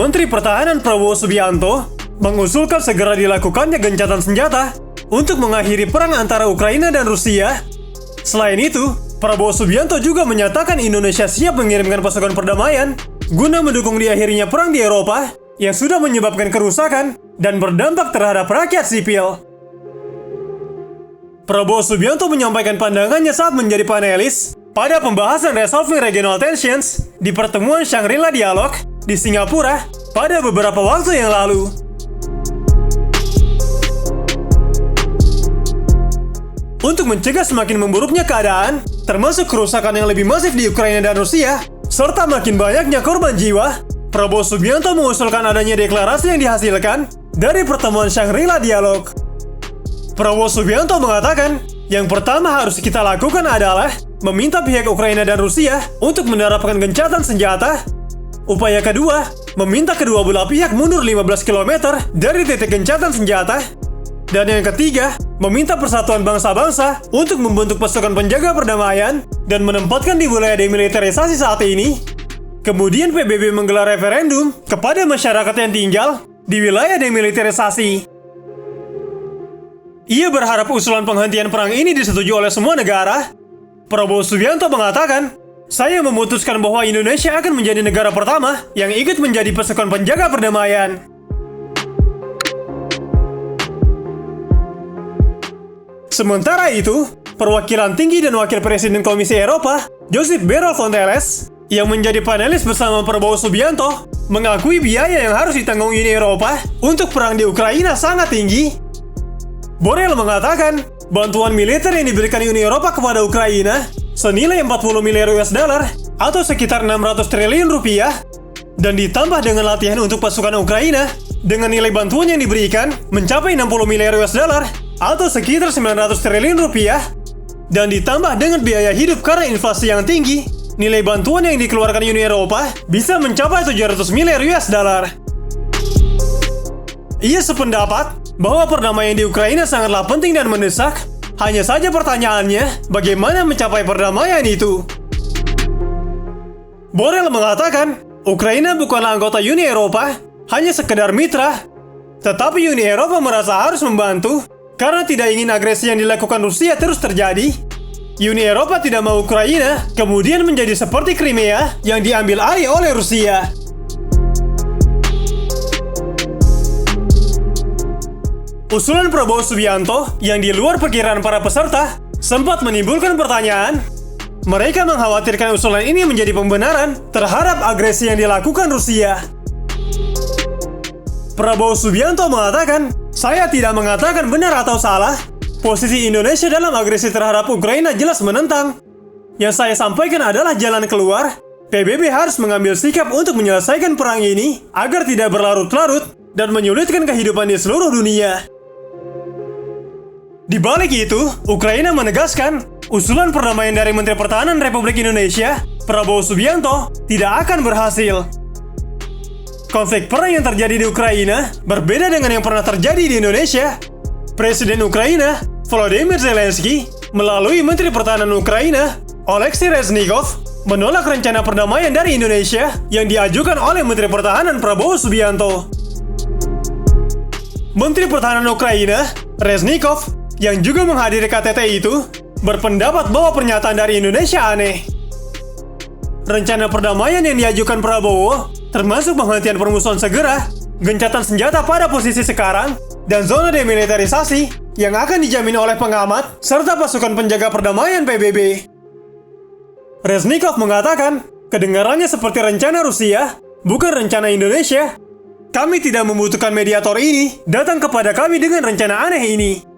Menteri Pertahanan Prabowo Subianto mengusulkan segera dilakukannya gencatan senjata untuk mengakhiri perang antara Ukraina dan Rusia. Selain itu, Prabowo Subianto juga menyatakan Indonesia siap mengirimkan pasukan perdamaian guna mendukung diakhirinya perang di Eropa yang sudah menyebabkan kerusakan dan berdampak terhadap rakyat sipil. Prabowo Subianto menyampaikan pandangannya saat menjadi panelis pada pembahasan Resolving Regional Tensions di pertemuan Shangri-La Dialog di Singapura pada beberapa waktu yang lalu. Untuk mencegah semakin memburuknya keadaan, termasuk kerusakan yang lebih masif di Ukraina dan Rusia, serta makin banyaknya korban jiwa, Prabowo Subianto mengusulkan adanya deklarasi yang dihasilkan dari pertemuan Shangri-La Dialog. Prabowo Subianto mengatakan, yang pertama harus kita lakukan adalah meminta pihak Ukraina dan Rusia untuk menerapkan gencatan senjata. Upaya kedua, meminta kedua belah pihak mundur 15 km dari titik gencatan senjata. Dan yang ketiga, meminta Persatuan Bangsa-Bangsa untuk membentuk pasukan penjaga perdamaian dan menempatkan di wilayah demilitarisasi saat ini. Kemudian PBB menggelar referendum kepada masyarakat yang tinggal di wilayah demilitarisasi. Ia berharap usulan penghentian perang ini disetujui oleh semua negara. Prabowo Subianto mengatakan, "Saya memutuskan bahwa Indonesia akan menjadi negara pertama yang ikut menjadi pasukan penjaga perdamaian." Sementara itu, perwakilan tinggi dan wakil presiden Komisi Eropa, Josep Borrell Fontelles, yang menjadi panelis bersama Prabowo Subianto, mengakui biaya yang harus ditanggung Uni Eropa untuk perang di Ukraina sangat tinggi. Borrell mengatakan, bantuan militer yang diberikan Uni Eropa kepada Ukraina senilai 40 miliar US dollar atau sekitar 600 triliun rupiah, dan ditambah dengan latihan untuk pasukan Ukraina dengan nilai bantuan yang diberikan mencapai 60 miliar US dollar atau sekitar 900 triliun rupiah, dan ditambah dengan biaya hidup karena inflasi yang tinggi, nilai bantuan yang dikeluarkan Uni Eropa bisa mencapai 700 miliar US dollar. Ia sependapat bahwa perdamaian di Ukraina sangatlah penting dan mendesak. Hanya saja pertanyaannya, bagaimana mencapai perdamaian itu? Borrell mengatakan, Ukraina bukanlah anggota Uni Eropa, hanya sekedar mitra. Tetapi Uni Eropa merasa harus membantu karena tidak ingin agresi yang dilakukan Rusia terus terjadi. Uni Eropa tidak mau Ukraina kemudian menjadi seperti Crimea yang diambil alih oleh Rusia. Usulan Prabowo Subianto yang di luar perkiraan para peserta sempat menimbulkan pertanyaan. Mereka mengkhawatirkan usulan ini menjadi pembenaran terhadap agresi yang dilakukan Rusia. Prabowo Subianto mengatakan, "Saya tidak mengatakan benar atau salah. Posisi Indonesia dalam agresi terhadap Ukraina jelas menentang. Yang saya sampaikan adalah jalan keluar. PBB harus mengambil sikap untuk menyelesaikan perang ini agar tidak berlarut-larut dan menyulitkan kehidupan di seluruh dunia." Di balik itu, Ukraina menegaskan usulan perdamaian dari Menteri Pertahanan Republik Indonesia, Prabowo Subianto, tidak akan berhasil. Konflik perang yang terjadi di Ukraina berbeda dengan yang pernah terjadi di Indonesia. Presiden Ukraina, Volodymyr Zelensky, melalui Menteri Pertahanan Ukraina, Oleksiy Reznikov, menolak rencana perdamaian dari Indonesia yang diajukan oleh Menteri Pertahanan Prabowo Subianto. Menteri Pertahanan Ukraina, Reznikov, yang juga menghadiri KTT itu, berpendapat bahwa pernyataan dari Indonesia aneh. Rencana perdamaian yang diajukan Prabowo, termasuk penghentian permusuhan segera, gencatan senjata pada posisi sekarang, dan zona demilitarisasi yang akan dijamin oleh pengamat serta pasukan penjaga perdamaian PBB. Reznikov mengatakan, kedengarannya seperti rencana Rusia, bukan rencana Indonesia. Kami tidak membutuhkan mediator ini datang kepada kami dengan rencana aneh ini.